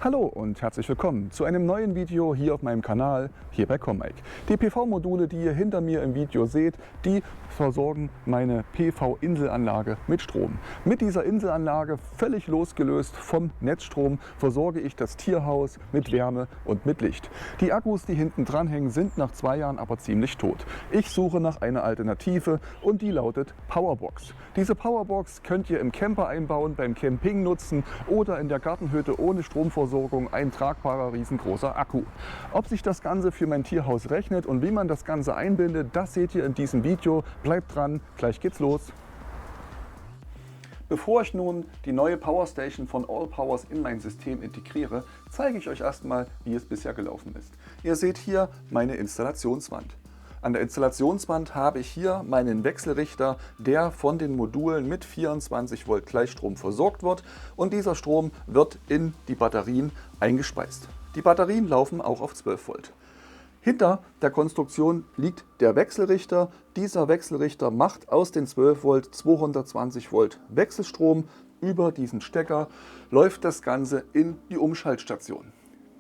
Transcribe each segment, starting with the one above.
Hallo und herzlich willkommen zu einem neuen Video hier auf meinem Kanal, hier bei COMMike. Die PV-Module, die ihr hinter mir im Video seht, die versorgen meine PV-Inselanlage mit Strom. Mit dieser Inselanlage, völlig losgelöst vom Netzstrom, versorge ich das Tierhaus mit Wärme und mit Licht. Die Akkus, die hinten dran hängen, sind nach 2 Jahren aber ziemlich tot. Ich suche nach einer Alternative und die lautet Powerbox. Diese Powerbox könnt ihr im Camper einbauen, beim Camping nutzen oder in der Gartenhütte ohne Stromversorgung, ein tragbarer riesengroßer Akku. Ob sich das Ganze für mein Tierhaus rechnet und wie man das Ganze einbindet, das seht ihr in diesem Video. Bleibt dran, gleich geht's los. Bevor ich nun die neue Powerstation von AllPowers in mein System integriere, zeige ich euch erstmal, wie es bisher gelaufen ist. Ihr seht hier meine Installationswand. An der Installationswand habe ich hier meinen Wechselrichter, der von den Modulen mit 24 Volt Gleichstrom versorgt wird, und dieser Strom wird in die Batterien eingespeist. Die Batterien laufen auch auf 12 Volt. Hinter der Konstruktion liegt der Wechselrichter. Dieser Wechselrichter macht aus den 12 Volt 220 Volt Wechselstrom. Über diesen Stecker läuft das Ganze in die Umschaltstation.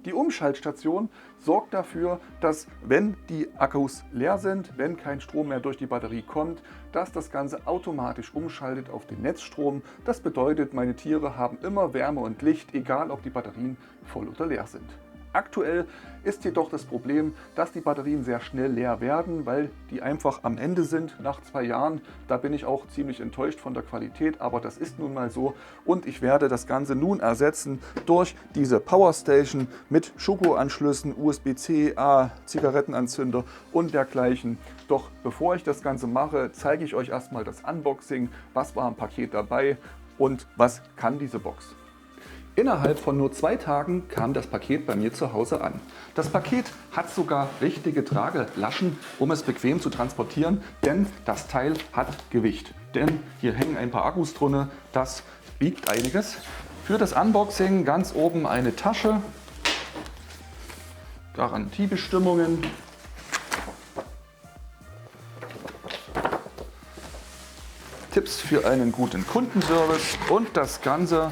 Die Umschaltstation sorgt dafür, dass, wenn die Akkus leer sind, wenn kein Strom mehr durch die Batterie kommt, dass das Ganze automatisch umschaltet auf den Netzstrom. Das bedeutet, meine Tiere haben immer Wärme und Licht, egal ob die Batterien voll oder leer sind. Aktuell ist jedoch das Problem, dass die Batterien sehr schnell leer werden, weil die einfach am Ende sind nach 2 Jahren. Da bin ich auch ziemlich enttäuscht von der Qualität, aber das ist nun mal so. Und ich werde das Ganze nun ersetzen durch diese Powerstation mit Schokoanschlüssen, USB-C, A, Zigarettenanzünder und dergleichen. Doch bevor ich das Ganze mache, zeige ich euch erstmal das Unboxing. Was war im Paket dabei und was kann diese Box? Innerhalb von nur 2 Tagen kam das Paket bei mir zu Hause an. Das Paket hat sogar richtige Tragelaschen, um es bequem zu transportieren, denn das Teil hat Gewicht. Denn hier hängen ein paar Akkus drin, das wiegt einiges. Für das Unboxing ganz oben eine Tasche, Garantiebestimmungen, Tipps für einen guten Kundenservice und das Ganze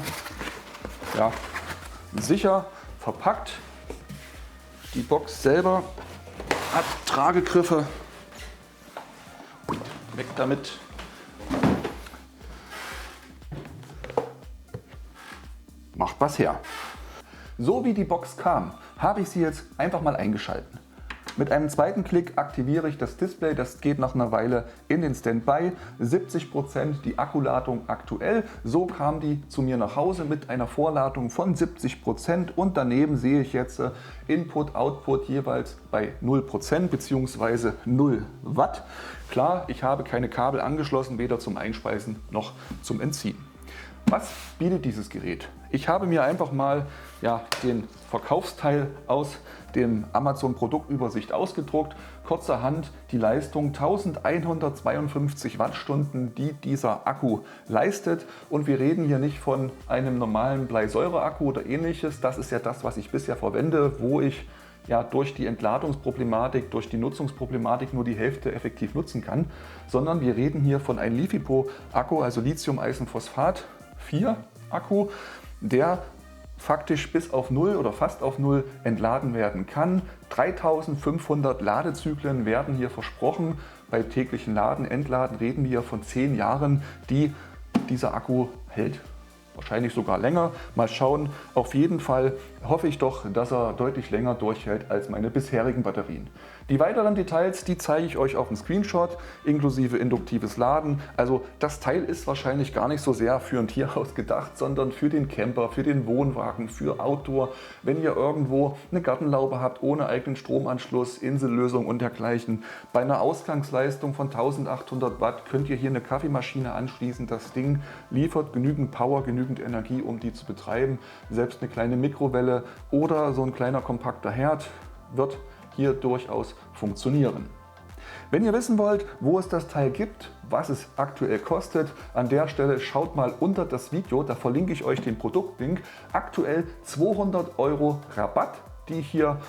sicher verpackt. Die Box selber hat Tragegriffe. Weg damit. Macht was her. So wie die Box kam, habe ich sie jetzt einfach mal eingeschalten. Mit einem zweiten Klick aktiviere ich das Display, das geht nach einer Weile in den Standby. 70% die Akkuladung aktuell, so kam die zu mir nach Hause mit einer Vorladung von 70% und daneben sehe ich jetzt Input, Output jeweils bei 0% bzw. 0 Watt. Klar, ich habe keine Kabel angeschlossen, weder zum Einspeisen noch zum Entziehen. Was bietet dieses Gerät? Ich habe mir einfach mal den Verkaufsteil aus dem Amazon Produktübersicht ausgedruckt. Kurzerhand die Leistung 1152 Wattstunden, die dieser Akku leistet. Und wir reden hier nicht von einem normalen Bleisäure-Akku oder ähnliches. Das ist ja das, was ich bisher verwende, wo ich durch die Entladungsproblematik, durch die Nutzungsproblematik nur die Hälfte effektiv nutzen kann. Sondern wir reden hier von einem LiFePO-Akku, also Lithium-Eisenphosphat 4 Akku, der faktisch bis auf 0 oder fast auf 0 entladen werden kann. 3500 Ladezyklen werden hier versprochen. Bei täglichen Laden, Entladen reden wir von 10 Jahren, die dieser Akku hält. Wahrscheinlich sogar länger. Mal schauen. Auf jeden Fall hoffe ich doch, dass er deutlich länger durchhält als meine bisherigen Batterien. Die weiteren Details, die zeige ich euch auf dem Screenshot, inklusive induktives Laden. Also das Teil ist wahrscheinlich gar nicht so sehr für ein Tierhaus gedacht, sondern für den Camper, für den Wohnwagen, für Outdoor. Wenn ihr irgendwo eine Gartenlaube habt ohne eigenen Stromanschluss, Insellösung und dergleichen. Bei einer Ausgangsleistung von 1800 Watt könnt ihr hier eine Kaffeemaschine anschließen. Das Ding liefert genügend Power, genügend Energie, um die zu betreiben. Selbst eine kleine Mikrowelle oder so ein kleiner kompakter Herd wird hier durchaus funktionieren. Wenn ihr wissen wollt, wo es das Teil gibt, was es aktuell kostet, an der Stelle schaut mal unter das Video, da verlinke ich euch den Produktlink. Aktuell 200 € Rabatt die ich hier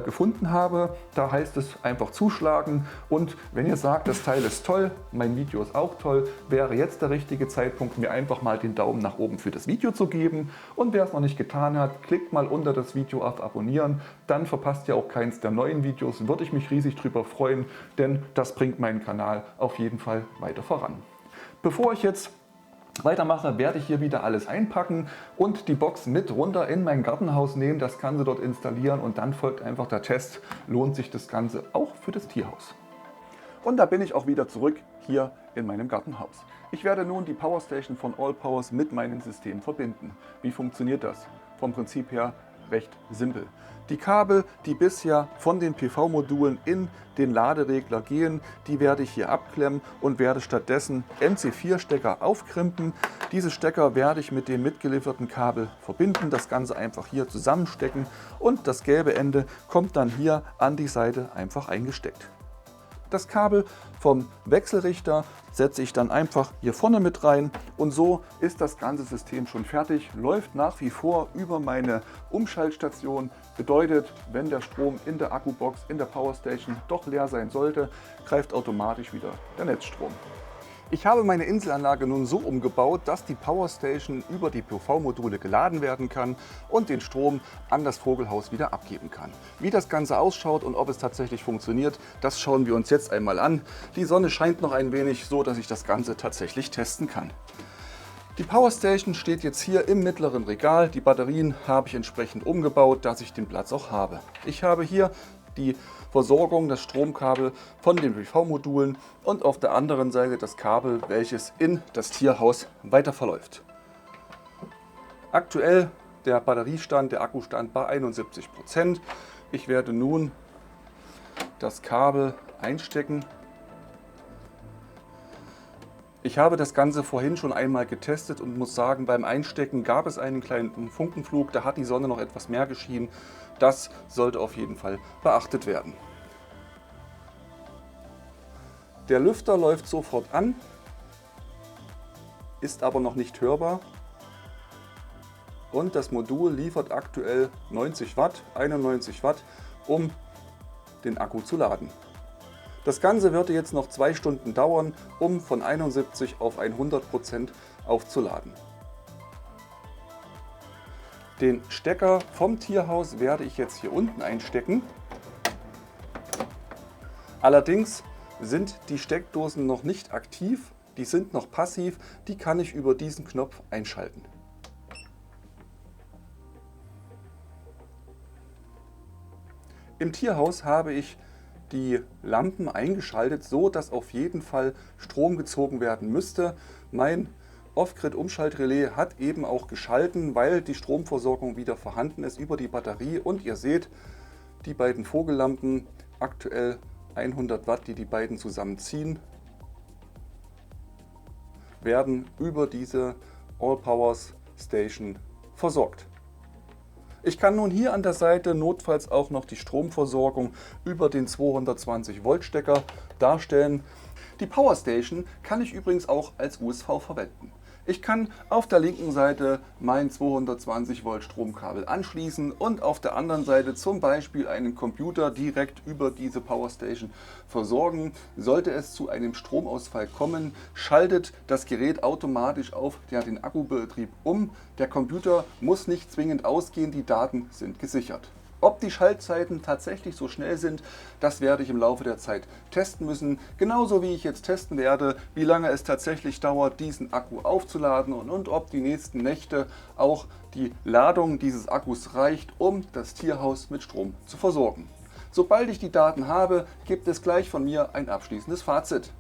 gefunden habe. Da heißt es einfach zuschlagen, und wenn ihr sagt, das Teil ist toll, mein Video ist auch toll, wäre jetzt der richtige Zeitpunkt, mir einfach mal den Daumen nach oben für das Video zu geben, und wer es noch nicht getan hat, klickt mal unter das Video auf Abonnieren, dann verpasst ihr auch keins der neuen Videos, würde ich mich riesig drüber freuen, denn das bringt meinen Kanal auf jeden Fall weiter voran. Bevor ich jetzt weitermache, werde ich hier wieder alles einpacken und die Box mit runter in mein Gartenhaus nehmen, das Ganze dort installieren, und dann folgt einfach der Test, lohnt sich das Ganze auch für das Tierhaus. Und da bin ich auch wieder zurück hier in meinem Gartenhaus. Ich werde nun die Powerstation von AllPowers mit meinem System verbinden. Wie funktioniert das? Vom Prinzip her recht simpel. Die Kabel, die bisher von den PV-Modulen in den Laderegler gehen, die werde ich hier abklemmen und werde stattdessen MC4-Stecker aufkrimpen. Diese Stecker werde ich mit dem mitgelieferten Kabel verbinden, das Ganze einfach hier zusammenstecken, und das gelbe Ende kommt dann hier an die Seite einfach eingesteckt. Das Kabel vom Wechselrichter setze ich dann einfach hier vorne mit rein, und so ist das ganze System schon fertig, läuft nach wie vor über meine Umschaltstation. Bedeutet, wenn der Strom in der Akkubox, in der Powerstation doch leer sein sollte, greift automatisch wieder der Netzstrom. Ich habe meine Inselanlage nun so umgebaut, dass die Powerstation über die PV-Module geladen werden kann und den Strom an das Vogelhaus wieder abgeben kann. Wie das Ganze ausschaut und ob es tatsächlich funktioniert, das schauen wir uns jetzt einmal an. Die Sonne scheint noch ein wenig, so dass ich das Ganze tatsächlich testen kann. Die Powerstation steht jetzt hier im mittleren Regal. Die Batterien habe ich entsprechend umgebaut, dass ich den Platz auch habe. Ich habe hier die Versorgung, das Stromkabel von den PV-Modulen und auf der anderen Seite das Kabel, welches in das Tierhaus weiter verläuft. Aktuell der Batteriestand, der Akkustand bei 71%. Ich werde nun das Kabel einstecken. Ich habe das Ganze vorhin schon einmal getestet und muss sagen, beim Einstecken gab es einen kleinen Funkenflug, da hat die Sonne noch etwas mehr geschienen. Das sollte auf jeden Fall beachtet werden. Der Lüfter läuft sofort an, ist aber noch nicht hörbar, und das Modul liefert aktuell 90 Watt, 91 Watt, um den Akku zu laden. Das Ganze würde jetzt noch 2 Stunden dauern, um von 71 auf 100% aufzuladen. Den Stecker vom Tierhaus werde ich jetzt hier unten einstecken. Allerdings sind die Steckdosen noch nicht aktiv, die sind noch passiv, die kann ich über diesen Knopf einschalten. Im Tierhaus habe ich die Lampen eingeschaltet, so dass auf jeden Fall Strom gezogen werden müsste. Mein Off-Grid-Umschaltrelais hat eben auch geschalten, weil die Stromversorgung wieder vorhanden ist über die Batterie, und ihr seht, die beiden Vogellampen, aktuell 100 Watt, die beiden zusammenziehen, werden über diese AllPowers Station versorgt. Ich kann nun hier an der Seite notfalls auch noch die Stromversorgung über den 220 Volt Stecker darstellen. Die Powerstation kann ich übrigens auch als USV verwenden. Ich kann auf der linken Seite mein 220 Volt Stromkabel anschließen und auf der anderen Seite zum Beispiel einen Computer direkt über diese Powerstation versorgen. Sollte es zu einem Stromausfall kommen, schaltet das Gerät automatisch auf den Akkubetrieb um. Der Computer muss nicht zwingend ausgehen, die Daten sind gesichert. Ob die Schaltzeiten tatsächlich so schnell sind, das werde ich im Laufe der Zeit testen müssen. Genauso wie ich jetzt testen werde, wie lange es tatsächlich dauert, diesen Akku aufzuladen, und ob die nächsten Nächte auch die Ladung dieses Akkus reicht, um das Tierhaus mit Strom zu versorgen. Sobald ich die Daten habe, gibt es gleich von mir ein abschließendes Fazit.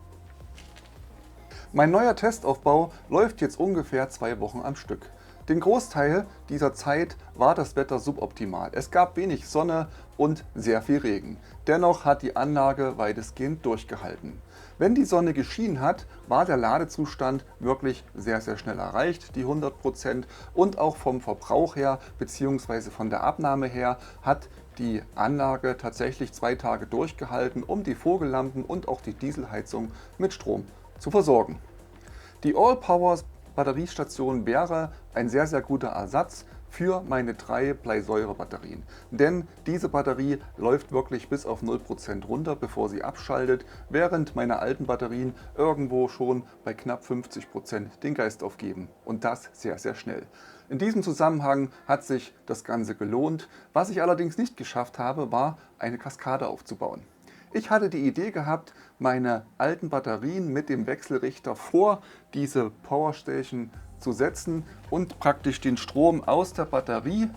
Mein neuer Testaufbau läuft jetzt ungefähr 2 Wochen am Stück. Den Großteil dieser Zeit war das Wetter suboptimal. Es gab wenig Sonne und sehr viel Regen. Dennoch hat die Anlage weitestgehend durchgehalten. Wenn die Sonne geschienen hat, war der Ladezustand wirklich sehr, sehr schnell erreicht, die 100%. Und auch vom Verbrauch her bzw. von der Abnahme her hat die Anlage tatsächlich 2 Tage durchgehalten, um die Vogellampen und auch die Dieselheizung mit Strom zu versorgen. Die AllPowers Batteriestation wäre ein sehr, sehr guter Ersatz für meine 3 Bleisäurebatterien. Denn diese Batterie läuft wirklich bis auf 0% runter, bevor sie abschaltet, während meine alten Batterien irgendwo schon bei knapp 50% den Geist aufgeben. Und das sehr, sehr schnell. In diesem Zusammenhang hat sich das Ganze gelohnt. Was ich allerdings nicht geschafft habe, war eine Kaskade aufzubauen. Ich hatte die Idee gehabt, meine alten Batterien mit dem Wechselrichter vor diese Powerstation zu setzen und praktisch den Strom aus der Batterie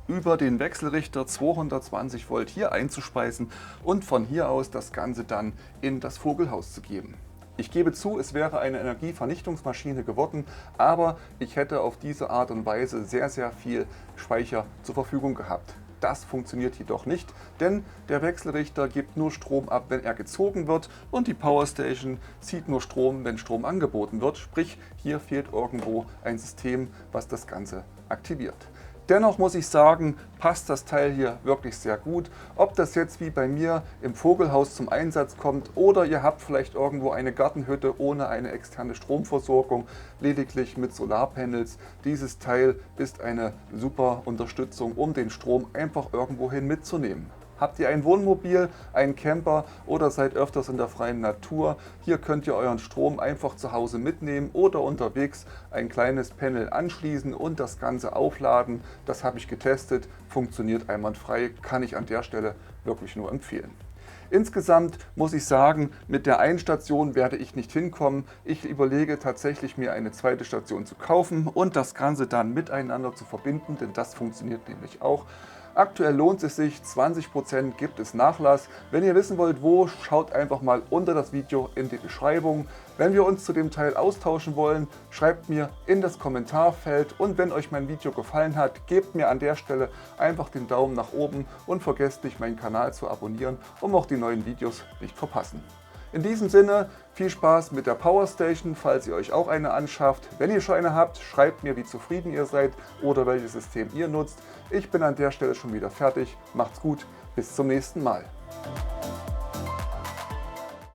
über den Wechselrichter 220 Volt hier einzuspeisen und von hier aus das Ganze dann in das Vogelhaus zu geben. Ich gebe zu, es wäre eine Energievernichtungsmaschine geworden, aber ich hätte auf diese Art und Weise sehr, sehr viel Speicher zur Verfügung gehabt. Das funktioniert jedoch nicht, denn der Wechselrichter gibt nur Strom ab, wenn er gezogen wird, und die Powerstation zieht nur Strom, wenn Strom angeboten wird. Sprich, hier fehlt irgendwo ein System, was das Ganze aktiviert. Dennoch muss ich sagen, passt das Teil hier wirklich sehr gut. Ob das jetzt wie bei mir im Vogelhaus zum Einsatz kommt oder ihr habt vielleicht irgendwo eine Gartenhütte ohne eine externe Stromversorgung, lediglich mit Solarpanels. Dieses Teil ist eine super Unterstützung, um den Strom einfach irgendwohin mitzunehmen. Habt ihr ein Wohnmobil, einen Camper oder seid öfters in der freien Natur? Hier könnt ihr euren Strom einfach zu Hause mitnehmen oder unterwegs ein kleines Panel anschließen und das Ganze aufladen. Das habe ich getestet, funktioniert einwandfrei, kann ich an der Stelle wirklich nur empfehlen. Insgesamt muss ich sagen, mit der einen Station werde ich nicht hinkommen. Ich überlege tatsächlich, mir eine zweite Station zu kaufen und das Ganze dann miteinander zu verbinden, denn das funktioniert nämlich auch. Aktuell lohnt es sich, 20% gibt es Nachlass. Wenn ihr wissen wollt, wo, schaut einfach mal unter das Video in die Beschreibung. Wenn wir uns zu dem Teil austauschen wollen, schreibt mir in das Kommentarfeld, und wenn euch mein Video gefallen hat, gebt mir an der Stelle einfach den Daumen nach oben und vergesst nicht, meinen Kanal zu abonnieren, um auch die neuen Videos nicht verpassen. In diesem Sinne, viel Spaß mit der Powerstation, falls ihr euch auch eine anschafft. Wenn ihr schon eine habt, schreibt mir, wie zufrieden ihr seid oder welches System ihr nutzt. Ich bin an der Stelle schon wieder fertig. Macht's gut, bis zum nächsten Mal.